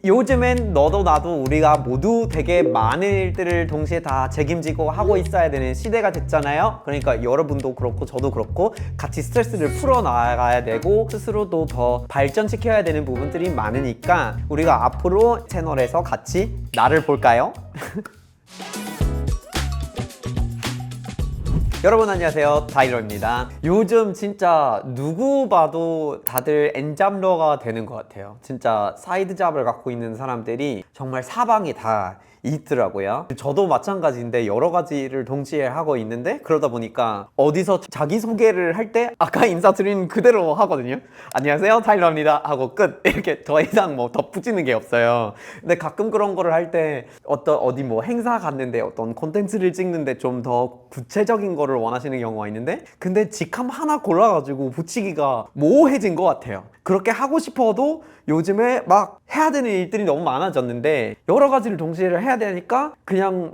요즘엔 너도 나도 우리가 모두 되게 많은 일들을 동시에 다 책임지고 하고 있어야 되는 시대가 됐잖아요. 그러니까 여러분도 그렇고 저도 그렇고 같이 스트레스를 풀어나가야 되고 스스로도 더 발전시켜야 되는 부분들이 많으니까 우리가 앞으로 채널에서 같이 나를 볼까요? 여러분 안녕하세요, 타일러입니다. 요즘 진짜 누구 봐도 다들 엔잡러가 되는 것 같아요. 진짜 사이드 잡을 갖고 있는 사람들이 정말 사방에 다 있더라고요. 저도 마찬가지인데 여러 가지를 동시에 하고 있는데 그러다 보니까 어디서 자기소개를 할 때 아까 인사드린 그대로 하거든요. 안녕하세요, 타일러입니다 하고 끝. 이렇게 더 이상 뭐 덧붙이는 게 없어요. 근데 가끔 그런 거를 할 때 어디 뭐 행사 갔는데 어떤 콘텐츠를 찍는데 좀 더 구체적인 거를 원하시는 경우가 있는데 근데 직함 하나 골라가지고 붙이기가 모호해진 것 같아요. 그렇게 하고 싶어도 요즘에 막 해야 되는 일들이 너무 많아졌는데 여러 가지를 동시에 해야 되니까 그냥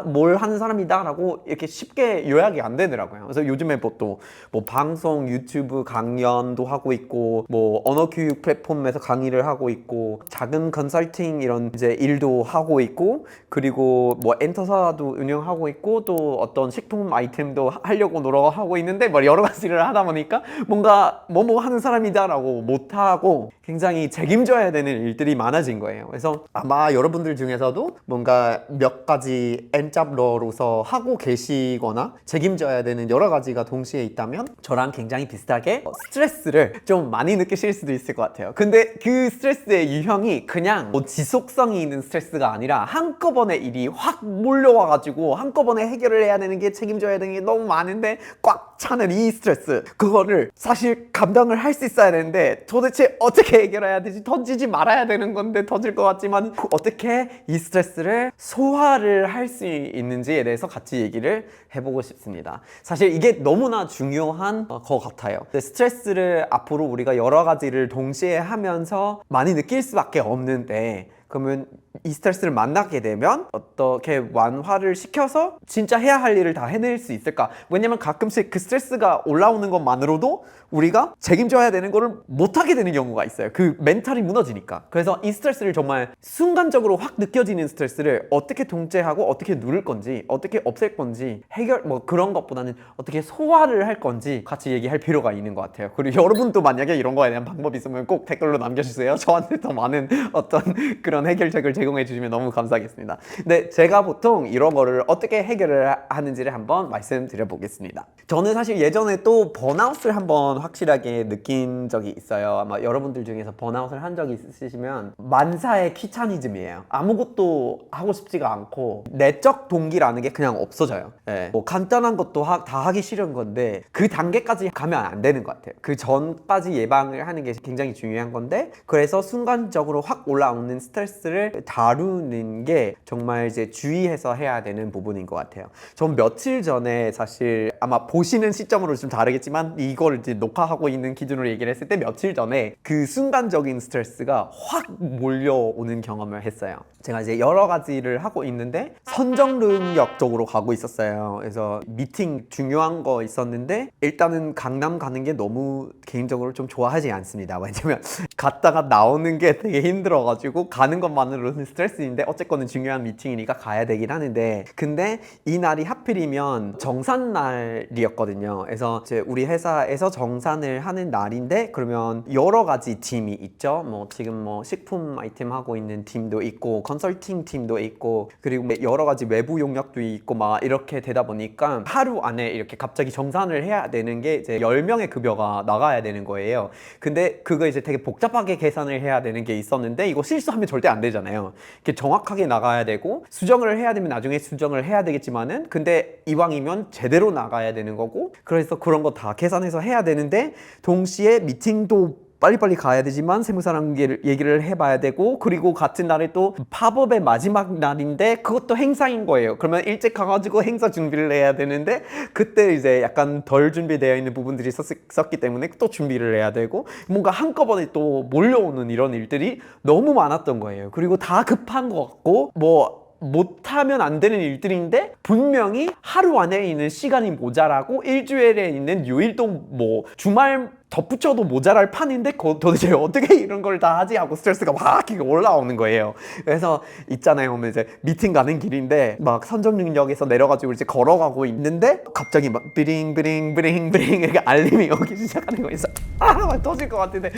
뭘 하는 사람이다 라고 이렇게 쉽게 요약이 안 되더라고요. 그래서 요즘에 또 뭐 방송, 유튜브 강연도 하고 있고 뭐 언어교육 플랫폼에서 강의를 하고 있고 작은 컨설팅 이런 이제 일도 하고 있고 그리고 뭐 엔터사도 운영하고 있고 또 어떤 식품 아이템도 하려고 노력하고 있는데 뭐 여러 가지를 하다 보니까 뭔가 뭐 하는 사람이다 라고 못하고 굉장히 책임져야 되는 일들이 많아진 거예요. 그래서 아마 여러분들 중에서도 뭔가 몇 가지 엔잡러로서 하고 계시거나 책임져야 되는 여러 가지가 동시에 있다면 저랑 굉장히 비슷하게 스트레스를 좀 많이 느끼실 수도 있을 것 같아요. 근데 그 스트레스의 유형이 그냥 뭐 지속성이 있는 스트레스가 아니라 한꺼번에 일이 확 몰려와가지고 한꺼번에 해결을 해야 되는 게 책임져야 되는 게 너무 많은데 꽉 차는 이 스트레스, 그거를 사실 감당을 할 수 있어야 되는데 도대체 어떻게 해결해야 되지? 던지지 말아야 되는 건데 던질 것 같지만 어떻게 이 스트레스를 소화를 할 수 있는지에 대해서 같이 얘기를 해보고 싶습니다. 사실 이게 너무나 중요한 것 같아요. 스트레스를 앞으로 우리가 여러 가지를 동시에 하면서 많이 느낄 수밖에 없는데 그러면 이 스트레스를 만나게 되면 어떻게 완화를 시켜서 진짜 해야 할 일을 다 해낼 수 있을까? 왜냐면 가끔씩 그 스트레스가 올라오는 것만으로도 우리가 책임져야 되는 거를 못하게 되는 경우가 있어요. 그 멘탈이 무너지니까. 그래서 이 스트레스를 정말 순간적으로 확 느껴지는 스트레스를 어떻게 통제하고 어떻게 누를 건지 어떻게 없앨 건지 해결 뭐 그런 것보다는 어떻게 소화를 할 건지 같이 얘기할 필요가 있는 것 같아요. 그리고 여러분도 만약에 이런 거에 대한 방법이 있으면 꼭 댓글로 남겨주세요. 저한테 더 많은 어떤 그런 해결책을 제공해 주시면 너무 감사하겠습니다. 근데 제가 보통 이런 거를 어떻게 해결을 하는지를 한번 말씀드려 보겠습니다. 저는 사실 예전에 또 번아웃을 한번 확실하게 느낀 적이 있어요. 아마 여러분들 중에서 번아웃을 한 적이 있으시면 만사의 귀차니즘이에요. 아무것도 하고 싶지가 않고 내적 동기라는 게 그냥 없어져요. 네. 뭐 간단한 것도 다 하기 싫은 건데 그 단계까지 가면 안 되는 것 같아요. 그 전까지 예방을 하는 게 굉장히 중요한 건데 그래서 순간적으로 확 올라오는 스트레스를 다루는 게 정말 이제 주의해서 해야 되는 부분인 것 같아요. 전 며칠 전에 사실 아마 보시는 시점으로 좀 다르겠지만 이걸 이제 녹화하고 있는 기준으로 얘기를 했을 때 며칠 전에 그 순간적인 스트레스가 확 몰려오는 경험을 했어요. 제가 이제 여러 가지를 하고 있는데 선정 능력 쪽으로 가고 있었어요. 그래서 미팅 중요한 거 있었는데 일단은 강남 가는 게 너무 개인적으로 좀 좋아하지 않습니다. 왜냐면 갔다가 나오는 게 되게 힘들어가지고 가는 것만으로는 스트레스인데 어쨌거나 중요한 미팅이니까 가야 되긴 하는데 근데 이 날이 하필이면 정산날이었거든요. 그래서 이제 우리 회사에서 정산을 하는 날인데 그러면 여러 가지 팀이 있죠. 뭐 지금 뭐 식품 아이템 하고 있는 팀도 있고 컨설팅 팀도 있고 그리고 여러 가지 외부 용역도 있고 막 이렇게 되다 보니까 하루 안에 이렇게 갑자기 정산을 해야 되는 게 이제 10명의 급여가 나가야 되는 거예요. 근데 그거 이제 되게 복잡하게 계산을 해야 되는 게 있었는데 이거 실수하면 절대 안 되잖아요. 이렇게 정확하게 나가야 되고 수정을 해야 되면 나중에 수정을 해야 되겠지만은 근데 이왕이면 제대로 나가야 되는 거고 그래서 그런 거 다 계산해서 해야 되는데 동시에 미팅도 빨리빨리 가야 되지만 세무사랑 얘기를 해봐야 되고 그리고 같은 날에 또 팝업의 마지막 날인데 그것도 행사인 거예요. 그러면 일찍 가가지고 행사 준비를 해야 되는데 그때 이제 약간 덜 준비되어 있는 부분들이 있었기 때문에 또 준비를 해야 되고 뭔가 한꺼번에 또 몰려오는 이런 일들이 너무 많았던 거예요. 그리고 다 급한 것 같고 뭐 못하면 안 되는 일들인데 분명히 하루 안에 있는 시간이 모자라고 일주일에 있는 요일도 뭐 주말 덧붙여도 모자랄 판인데 도대체 어떻게 이런 걸 다 하지 하고 스트레스가 막 올라오는 거예요. 그래서 있잖아요, 이제 미팅 가는 길인데 막 선정역에서 내려가지고 이제 걸어가고 있는데 갑자기 막 브링 이렇게 알림이 오기 시작하는 거예요. 막 터질 것 같은데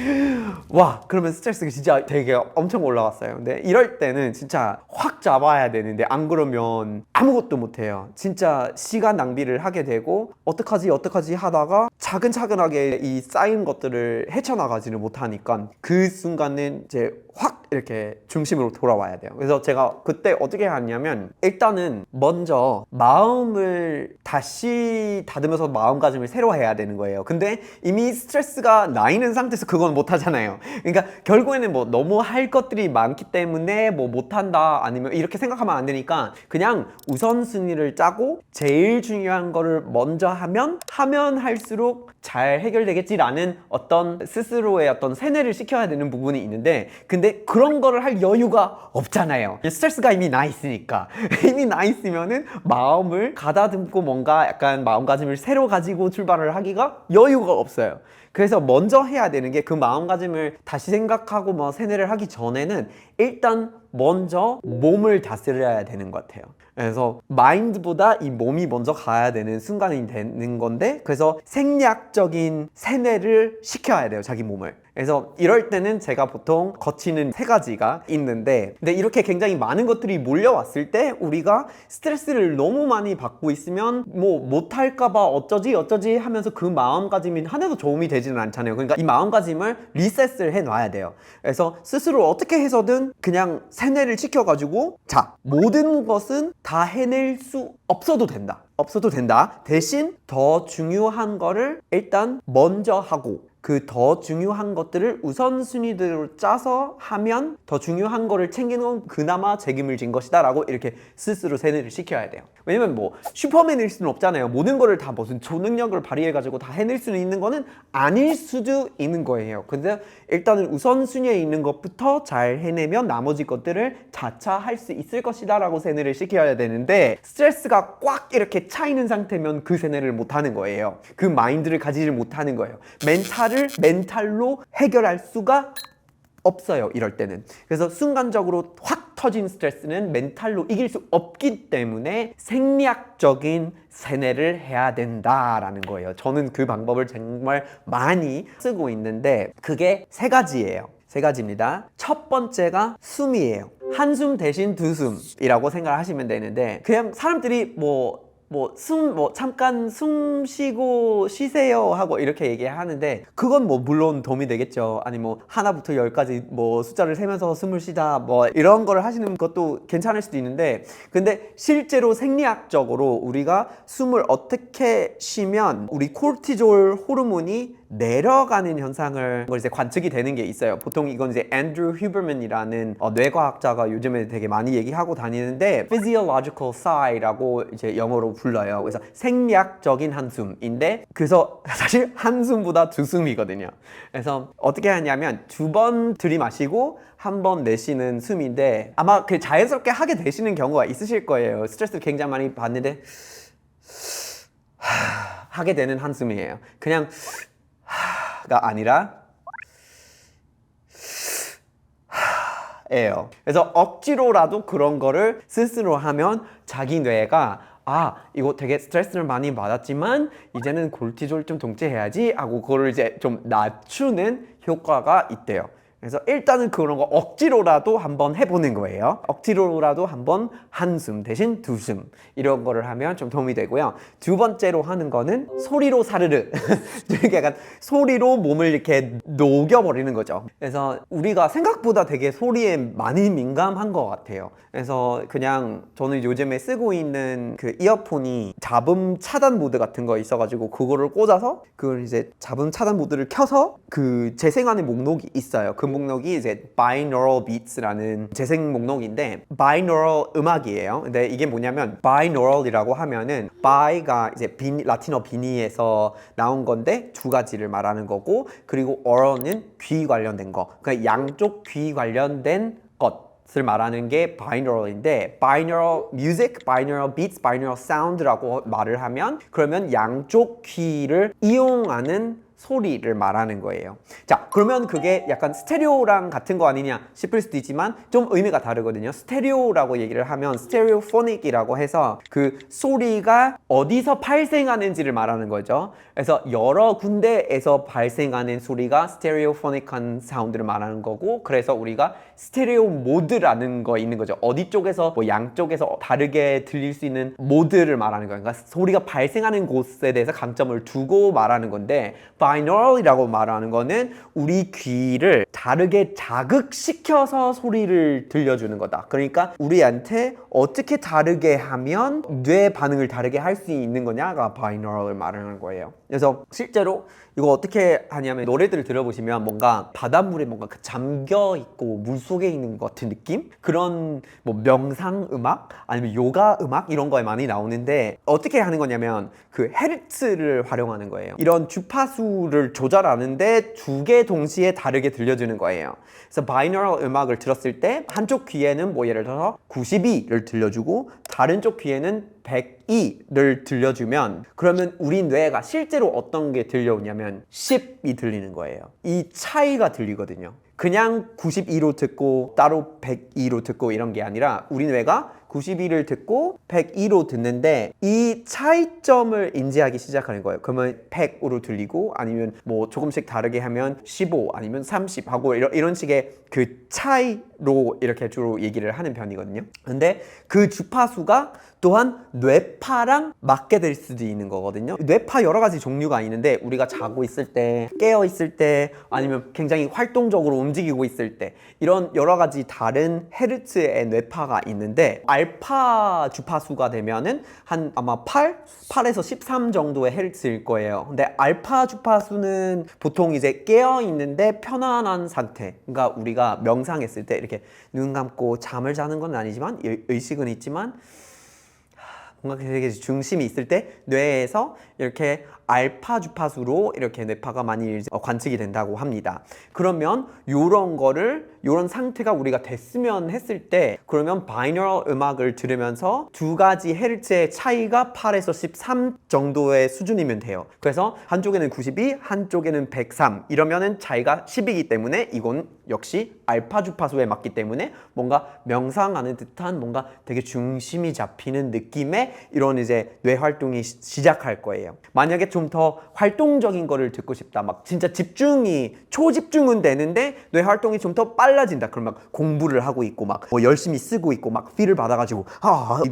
와, 그러면 스트레스가 진짜 되게 엄청 올라왔어요. 근데 이럴 때는 진짜 확 잡아야 되는데 안 그러면 아무것도 못해요. 진짜 시간 낭비를 하게 되고 어떡하지 하다가 차근차근하게 이 쌓인 것들을 헤쳐나가지를 못하니까 그 순간은 이제 확 이렇게 중심으로 돌아와야 돼요. 그래서 제가 그때 어떻게 하냐면 일단은 먼저 마음을 다시 다듬어서 마음가짐을 새로 해야 되는 거예요. 근데 이미 스트레스가 나 있는 상태에서 그건 못 하잖아요. 그러니까 결국에는 뭐 너무 할 것들이 많기 때문에 뭐 못한다 아니면 이렇게 생각하면 안 되니까 그냥 우선순위를 짜고 제일 중요한 거를 먼저 하면 할수록 잘 해결되겠지라는 어떤 스스로의 어떤 세뇌를 시켜야 되는 부분이 있는데 근데 그런 거를 할 여유가 없잖아요. 스트레스가 이미 나 있으니까 이미 나 있으면은 마음을 가다듬고 뭔가 약간 마음가짐을 새로 가지고 출발을 하기가 여유가 없어요. 그래서 먼저 해야 되는 게 그 마음가짐을 다시 생각하고 뭐 세뇌를 하기 전에는 일단 먼저 몸을 다스려야 되는 것 같아요. 그래서 마인드보다 이 몸이 먼저 가야 되는 순간이 되는 건데 그래서 생략적인 세뇌를 시켜야 돼요, 자기 몸을. 그래서 이럴 때는 제가 보통 거치는 3가지가 있는데 근데 이렇게 굉장히 많은 것들이 몰려왔을 때 우리가 스트레스를 너무 많이 받고 있으면 뭐 못할까봐 어쩌지 하면서 그 마음가짐이 하나도 도움이 되지는 않잖아요. 그러니까 이 마음가짐을 리셋을 해놔야 돼요. 그래서 스스로 어떻게 해서든 그냥 세뇌를 시켜가지고 자, 모든 것은 다 해낼 수 없어도 된다. 대신 더 중요한 거를 일단 먼저 하고 그 더 중요한 것들을 우선순위대로 짜서 하면 더 중요한 거를 챙기는 건 그나마 책임을 진 것이다 라고 이렇게 스스로 세뇌를 시켜야 돼요. 왜냐면 뭐 슈퍼맨일 수는 없잖아요. 모든 거를 다 무슨 초능력을 발휘해가지고 다 해낼 수는 있는 거는 아닐 수도 있는 거예요. 근데 일단은 우선순위에 있는 것부터 잘 해내면 나머지 것들을 차차 할 수 있을 것이다 라고 세뇌를 시켜야 되는데 스트레스가 꽉 이렇게 차있는 상태면 그 세뇌를 못하는 거예요. 그 마인드를 가지질 못하는 거예요. 멘탈로 해결할 수가 없어요, 이럴 때는. 그래서 순간적으로 확 터진 스트레스는 멘탈로 이길 수 없기 때문에 생략적인 세뇌를 해야 된다라는 거예요. 저는 그 방법을 정말 많이 쓰고 있는데 그게 3가지예요. 3가지입니다. 첫 번째가 숨이에요. 한숨 대신 두숨이라고 생각하시면 되는데 그냥 사람들이 잠깐 숨 쉬세요 하고 이렇게 얘기하는데 그건 뭐 물론 도움이 되겠죠. 아니 뭐 하나부터 10까지 뭐 숫자를 세면서 숨을 쉬다 뭐 이런 거를 하시는 것도 괜찮을 수도 있는데 근데 실제로 생리학적으로 우리가 숨을 어떻게 쉬면 우리 코르티졸 호르몬이 내려가는 현상을 이제 관측이 되는 게 있어요. 보통 이건 이제 앤드루 휴버맨이라는 뇌과학자가 요즘에 되게 많이 얘기하고 다니는데 physiological sigh라고 이제 영어로 불러요. 그래서 생략적인 한숨인데 그래서 사실 한숨보다 두숨이거든요. 그래서 어떻게 하냐면 2번 들이마시고 1번 내쉬는 숨인데 아마 그 자연스럽게 하게 되시는 경우가 있으실 거예요. 스트레스를 굉장히 많이 받는데 하게 되는 한숨이에요. 그냥 가 아니라 예요. 그래서 억지로라도 그런 거를 스스로 하면 자기 뇌가 이거 되게 스트레스를 많이 받았지만 이제는 코르티졸 좀 통제해야지 하고 그거를 이제 좀 낮추는 효과가 있대요. 그래서 일단은 그런 거 억지로라도 한번 해보는 거예요. 억지로라도 한번 한숨 대신 두숨 이런 거를 하면 좀 도움이 되고요. 2번째로 하는 거는 소리로 사르르 이렇게 약간 소리로 몸을 이렇게 녹여버리는 거죠. 그래서 우리가 생각보다 되게 소리에 많이 민감한 것 같아요. 그래서 그냥 저는 요즘에 쓰고 있는 그 이어폰이 잡음 차단 모드 같은 거 있어가지고 그거를 꽂아서 그걸 이제 잡음 차단 모드를 켜서 그 재생하는 목록이 있어요. 그 목록이 이제 binaural beats라는 재생 목록인데 binaural 음악이에요. 근데 이게 뭐냐면 binaural이라고 하면은 by가 이제 라틴어 비니에서 나온 건데 2가지를 말하는 거고 그리고 aural은 귀 관련된 거. 그러니까 양쪽 귀 관련된 것 것을 말하는 게 binaural인데 binaural music, binaural beats, binaural sound라고 말을 하면 그러면 양쪽 귀를 이용하는 소리를 말하는 거예요. 자, 그러면 그게 약간 스테레오랑 같은 거 아니냐 싶을 수도 있지만 좀 의미가 다르거든요. 스테레오라고 얘기를 하면 스테레오포닉이라고 해서 그 소리가 어디서 발생하는지를 말하는 거죠. 그래서 여러 군데에서 발생하는 소리가 스테레오포닉한 사운드를 말하는 거고, 그래서 우리가 스테레오 모드라는 거 있는 거죠. 어디 쪽에서 뭐 양쪽에서 다르게 들릴 수 있는 모드를 말하는 거예요. 그러니까 소리가 발생하는 곳에 대해서 강점을 두고 말하는 건데, binaural이라고 말하는 거는 우리 귀를 다르게 자극시켜서 소리를 들려주는 거다. 그러니까 우리한테 어떻게 다르게 하면 뇌 반응을 다르게 할 수 있는 거냐가 binaural을 말하는 거예요. 그래서 실제로 이거 어떻게 하냐면 노래들을 들어보시면 뭔가 바닷물에 뭔가 잠겨 있고 물 속에 있는 것 같은 느낌? 그런 뭐 명상 음악 아니면 요가 음악 이런 거에 많이 나오는데, 어떻게 하는 거냐면 그 헤르츠를 활용하는 거예요. 이런 주파수를 조절하는데 두 개 동시에 다르게 들려주는 거예요. 그래서 binaural 음악을 들었을 때 한쪽 귀에는 뭐 예를 들어서 92를 들려주고 다른 쪽 귀에는 102를 들려주면, 그러면 우리 뇌가 실제로 어떤 게 들려오냐면 10이 들리는 거예요. 이 차이가 들리거든요. 그냥 92로 듣고 따로 102로 듣고 이런 게 아니라 우리 뇌가 92를 듣고 102로 듣는데 이 차이점을 인지하기 시작하는 거예요. 그러면 100으로 들리고 아니면 뭐 조금씩 다르게 하면 15 아니면 30 하고 이런 식의 그 차이로 이렇게 주로 얘기를 하는 편이거든요. 근데 그 주파수가 또한 뇌파랑 맞게 될 수도 있는 거거든요. 뇌파 여러 가지 종류가 있는데 우리가 자고 있을 때, 깨어 있을 때, 아니면 굉장히 활동적으로 움직이고 있을 때 이런 여러 가지 다른 헤르츠의 뇌파가 있는데, 알파 주파수가 되면은 한 아마 8에서 13 정도의 헤르츠일 거예요. 근데 알파 주파수는 보통 이제 깨어 있는데 편안한 상태, 그러니까 우리가 명상했을 때 이렇게 눈 감고 잠을 자는 건 아니지만 의식은 있지만 뭔가 되게 중심이 있을 때 뇌에서 이렇게 알파 주파수로 이렇게 뇌파가 많이 관측이 된다고 합니다. 그러면 요런 상태가 우리가 됐으면 했을 때, 그러면 binaural 음악을 들으면서 두 가지 헤르츠의 차이가 8에서 13 정도의 수준이면 돼요. 그래서 한쪽에는 92, 한쪽에는 103 이러면은 차이가 10이기 때문에 이건 역시 알파 주파수에 맞기 때문에 뭔가 명상하는 듯한 뭔가 되게 중심이 잡히는 느낌의 이런 이제 뇌 활동이 시작할 거예요. 만약에 좀 더 활동적인 거를 듣고 싶다, 막 진짜 집중이 초집중은 되는데 뇌 활동이 좀 더 빨라진다, 그럼 막 공부를 하고 있고 막 뭐 열심히 쓰고 있고 막 필을 받아가지고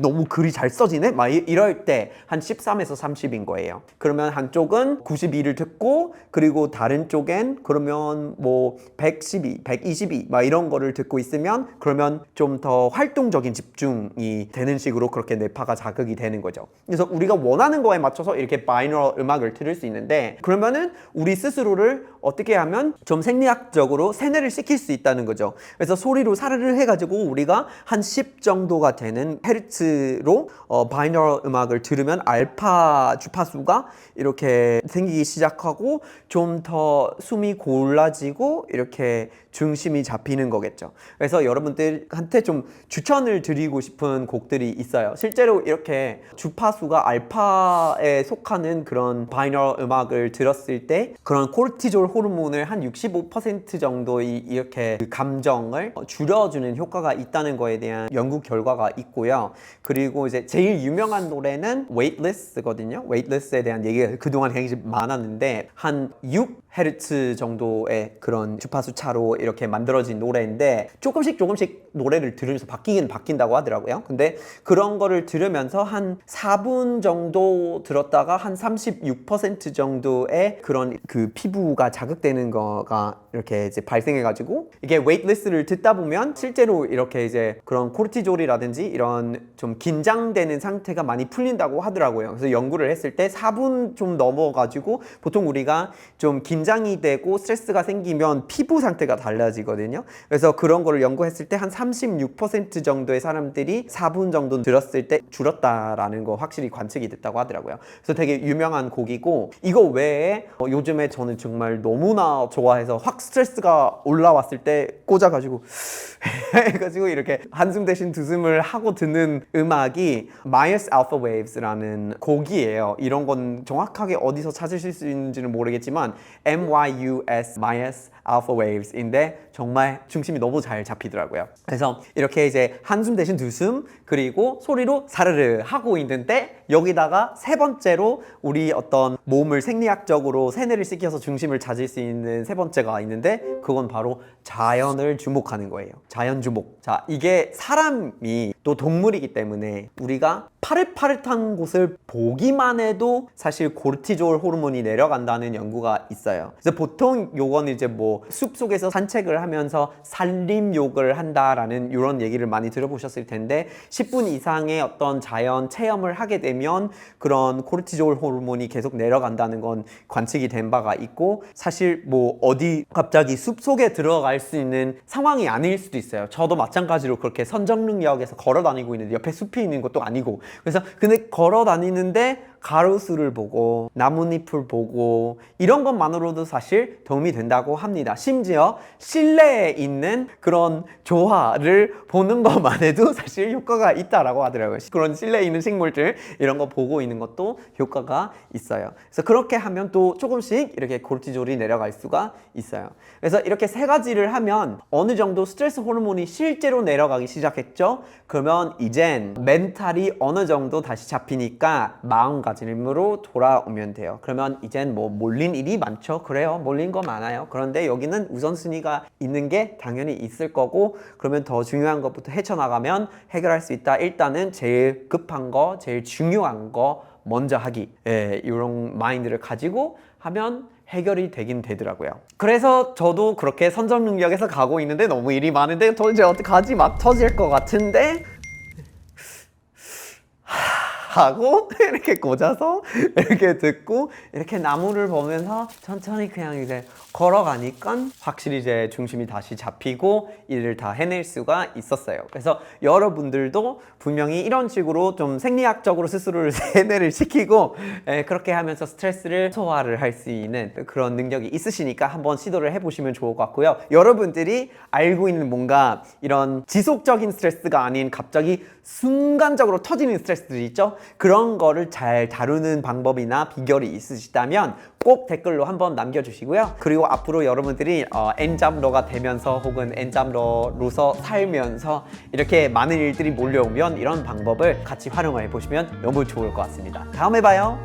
너무 글이 잘 써지네 막 이럴 때 한 13에서 30인 거예요. 그러면 한쪽은 92를 듣고 그리고 다른 쪽엔 그러면 뭐 112, 122 막 이런 거를 듣고 있으면 그러면 좀 더 활동적인 집중이 되는 식으로 그렇게 뇌파가 자극이 되는 거죠. 그래서 우리가 원하는 거에 맞춰서 이렇게 binaural 음악을 들을 수 있는데, 그러면은 우리 스스로를 어떻게 하면 좀 생리학적으로 세뇌를 시킬 수 있다는 거죠. 그래서 소리로 사르르 해가지고 우리가 한 10 정도가 되는 헤르츠로 binaural 음악을 들으면 알파 주파수가 이렇게 생기기 시작하고 좀 더 숨이 골라지고 이렇게 중심이 잡히는 거겠죠. 그래서 여러분들한테 좀 추천을 드리고 싶은 곡들이 있어요. 실제로 이렇게 주파수가 알파에 속하는 그런 binaural 음악을 들었을 때 그런 코르티졸 호르몬을 한 65% 정도의 이렇게 그 감정을 줄여주는 효과가 있다는 거에 대한 연구 결과가 있고요. 그리고 이제 제일 유명한 노래는 Weightless거든요. Weightless에 대한 얘기가 그동안 굉장히 많았는데 한 6Hz 정도의 그런 주파수 차로 이렇게 만들어진 노래인데 조금씩 노래를 들으면서 바뀌긴 바뀐다고 하더라고요. 근데 그런 거를 들으면서 한 4분 정도 들었다가 한 36% 정도의 그런 그 피부가 자극되는 거가 이렇게 이제 발생해가지고, 이게 웨이트리스트를 듣다 보면 실제로 이렇게 이제 그런 코르티졸이라든지 이런 좀 긴장되는 상태가 많이 풀린다고 하더라고요. 그래서 연구를 했을 때 4분 좀 넘어가지고 보통 우리가 좀 긴장이 되고 스트레스가 생기면 피부 상태가 달라지거든요. 그래서 그런 거를 연구했을 때 한 36% 정도의 사람들이 4분 정도 들었을 때 줄었다라는 거 확실히 관측이 됐다고 하더라고요. 그래서 되게 유명한 곡이고, 이거 외에 요즘에 저는 정말 너무나 좋아해서 확 막 스트레스가 올라왔을 때 꽂아가지고 해가지고 이렇게 한숨 대신 두숨을 하고 듣는 음악이 Myers Alpha Waves라는 곡이에요. 이런 건 정확하게 어디서 찾으실 수 있는지는 모르겠지만 MYUS Myers Alpha Waves인데 정말 중심이 너무 잘 잡히더라고요. 그래서 이렇게 이제 한숨 대신 두숨 그리고 소리로 사르르 하고 있는데 여기다가 세 번째로 우리 어떤 몸을 생리학적으로 세뇌를 시켜서 중심을 찾을 수 있는 세 번째가 있는데 그건 바로 자연을 주목하는 거예요. 자연 주목. 자, 이게 사람이 또 동물이기 때문에 우리가 파릇파릇한 곳을 보기만 해도 사실 코르티졸 호르몬이 내려간다는 연구가 있어요. 그래서 보통 요거는 이제 뭐 숲속에서 산책을 하면서 산림욕을 한다라는 이런 얘기를 많이 들어보셨을 텐데 10분 이상의 어떤 자연 체험을 하게 되면 그런 코르티졸 호르몬이 계속 내려간다는 건 관측이 된 바가 있고 사실 뭐 어디 갑자기 숲속에 들어갈 수 있는 상황이 아닐 수도 있어요. 저도 마찬가지로 그렇게 선정릉역에서 걸어 다니고 있는데 옆에 숲이 있는 것도 아니고 그래서 근데 걸어 다니는데 가로수를 보고 나뭇잎을 보고 이런 것만으로도 사실 도움이 된다고 합니다. 심지어 실내에 있는 그런 조화를 보는 것만 해도 사실 효과가 있다라고 하더라고요. 그런 실내에 있는 식물들 이런 거 보고 있는 것도 효과가 있어요. 그래서 그렇게 하면 또 조금씩 이렇게 코르티졸이 내려갈 수가 있어요. 그래서 이렇게 세 가지를 하면 어느 정도 스트레스 호르몬이 실제로 내려가기 시작했죠. 그러면 이젠 멘탈이 어느 정도 다시 잡히니까 마음가짐으로 돌아오면 돼요. 그러면 이젠 뭐 몰린 일이 많죠. 그래요. 몰린 거 많아요. 그런데 여기는 우선순위가 있는 게 당연히 있을 거고 그러면 더 중요한 것부터 헤쳐나가면 해결할 수 있다. 일단은 제일 급한 거, 제일 중요한 거 먼저 하기. 이런 마인드를 가지고 하면 해결이 되긴 되더라고요. 그래서 저도 그렇게 선정능력에서 가고 있는데 너무 일이 많은데 도대체 어떡하지? 막 터질 것 같은데 하고 이렇게 꽂아서 이렇게 듣고 이렇게 나무를 보면서 천천히 그냥 이제 걸어가니까 확실히 이제 중심이 다시 잡히고 일을 다 해낼 수가 있었어요. 그래서 여러분들도 분명히 이런 식으로 좀 생리학적으로 스스로를 세뇌를 시키고 그렇게 하면서 스트레스를 소화를 할 수 있는 그런 능력이 있으시니까 한번 시도를 해보시면 좋을 것 같고요. 여러분들이 알고 있는 뭔가 이런 지속적인 스트레스가 아닌 갑자기 순간적으로 터지는 스트레스들이 있죠. 그런 거를 잘 다루는 방법이나 비결이 있으시다면 꼭 댓글로 한번 남겨주시고요. 그리고 앞으로 여러분들이 엔잡러가 되면서 혹은 엔잡러로서 살면서 이렇게 많은 일들이 몰려오면 이런 방법을 같이 활용을 해보시면 너무 좋을 것 같습니다. 다음에 봐요.